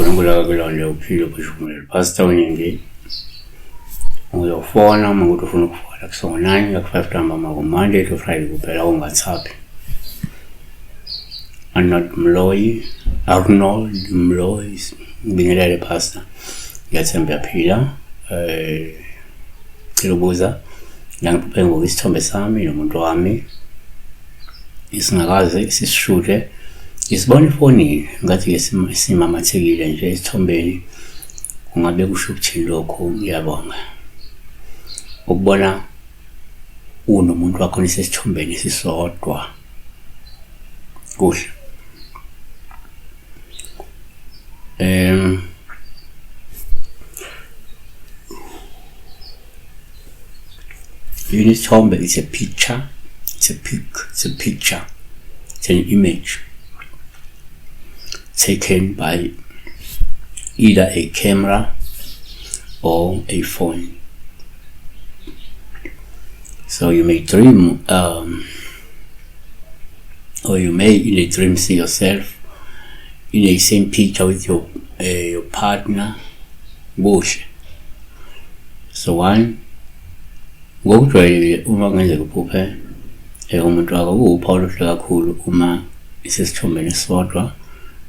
uNkulunkulu kulonde uphile ubushumele pastor uningi uzofona uma ukuthi ufuna ukufona kusona 5 ntambama Monday to Friday kuphela ungathaphi. Arnold Mloyi ngibingelele pastor ngiyathemba yaphila Kilobuza ngangiphe ngokwisithombe sami nomuntu wami isingakaze sisishude isibona ifonini ngathi simamathekile nje isithombeni kungabe kusho ukuthini lokho ngiyabonga ukubona unomuntu wakho nesithombeni sisodwa kuhle Isithombe is a picture, it's a picture, it's an image taken by either a camera or a phone. So you may dream, or you may in a dream see yourself in a same picture with your partner, bush. So one. Ngokujwayelekile uma ngenzeka uphuphe umuntu wakho kuwuPaul ohle kakhulu uma isesithombeni sodwa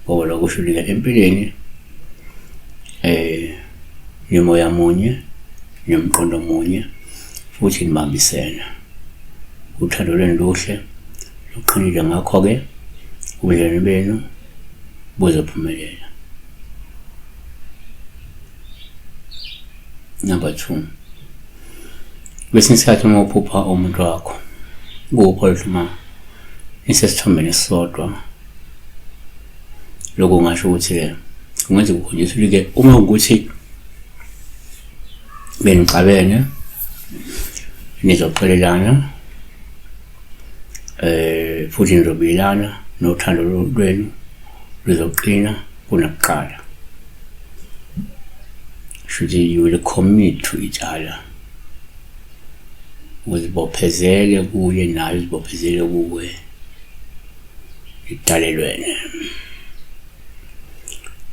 ngoba lokho kushuka empilweni nomoya munye nomqondo munye futhi nibambisene uthando lwenu luhle luqinile ngakho ke ubudlelwano benu buzophumelela. Number 2, kwesinye isikhathi uma uphupha umuntu wakho kuwuPaul uma isesithombeni sodwa lokho ngasho ukuthi kungenza ukukhonjiswa ke uma ukuthi benixabene nizoxolelana futhi nizobilana nothando lwenu luzoqina kunakuqala. You will commit to each other. Uzibophezele kuye naye uzibophezele kuwe idalelwene.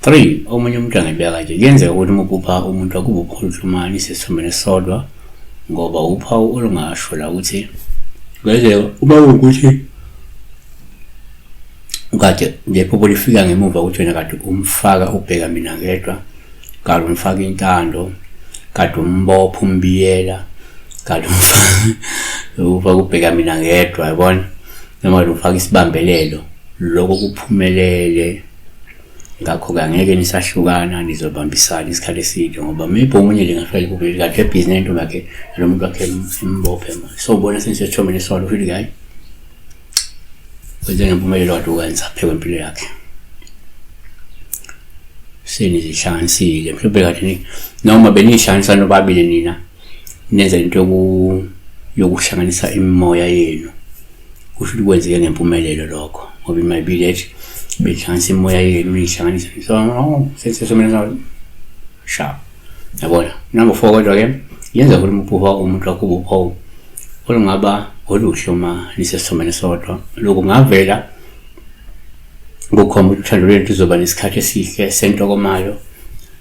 3, omunye umuntu angabeka nje kuyenzeka ukuthi uphupha umuntu akubukhulumani sesithombeni sodwa ngoba uphawu olungasho la ukuthi kuyenzeka uma ukuthi ukade ngephupho lifika ngemuva ukuthi wena kade umfaka ubheka mina ngedwa kade umfaka intando kade umbopha umbiyela kade umfaka ubheka mina ngedwa yabona noma umfaka isibambelelo lokho kuphumelele ngakho angeke nisahlukana nizobambisana isikhathi eside ngoba maybe umunye lingafela kubili kade business into yakhe lo muntu wakhe imbophe manje so ubona sesithomeni solo futhi guy kwenze ngempumelelo wakhe ukwenza phela impilo yakhe senizihlanganisile mhlawumbe kade noma benihlanganisa nobabili nina nenza into yokuhlanganisa imimoya yenu kusho kwenzeke ngempumelelo lokho ngoba imibili ethi behlanganisa imimoya yenu nihlanganisa so sesithomeni sharp yabona. Number 4 kodwa ke yenza ukuthi uphupha umuntu wakho ubuphawu olungaba oluhle uma nisesithomeni sodwa lokho ngavela ngokukhomba uthando lwenu lizoba nesikhathi esihle sentokomayo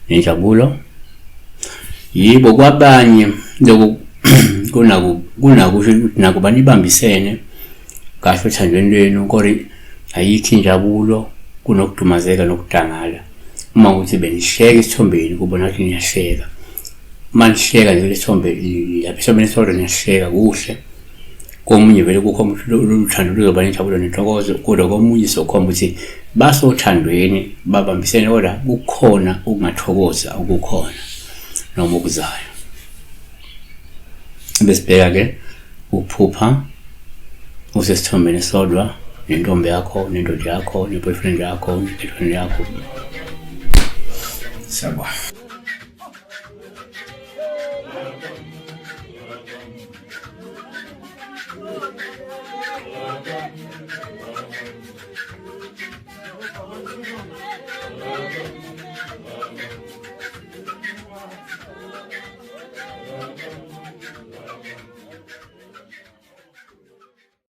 nenjabulo. Yibo kwabanye lokho kunakusho ukuthi nakuba nibambisene kahle uthandweni lwenu kodwa ayikho injabulo kunokudumazeka nokudangala uma ukuthi benisheka isithombeni kubona ukuthi niyasheka manisheka nje isithombe lapha isithombe sodwa niyasheka kuhle komunye vele kukhomba uthando luzoba nenjabulo nentokozo kodwa komunye sokhomba ukuthi basothandweni babambisene kodwa kukhona ukungathokoza ukukhona noma ukuzayo. Besibheka ke uphupha usesithombeni sodwa nentombi yakho nendoda yakho neboyfriend yakho negirlfriend yakho. Sabah.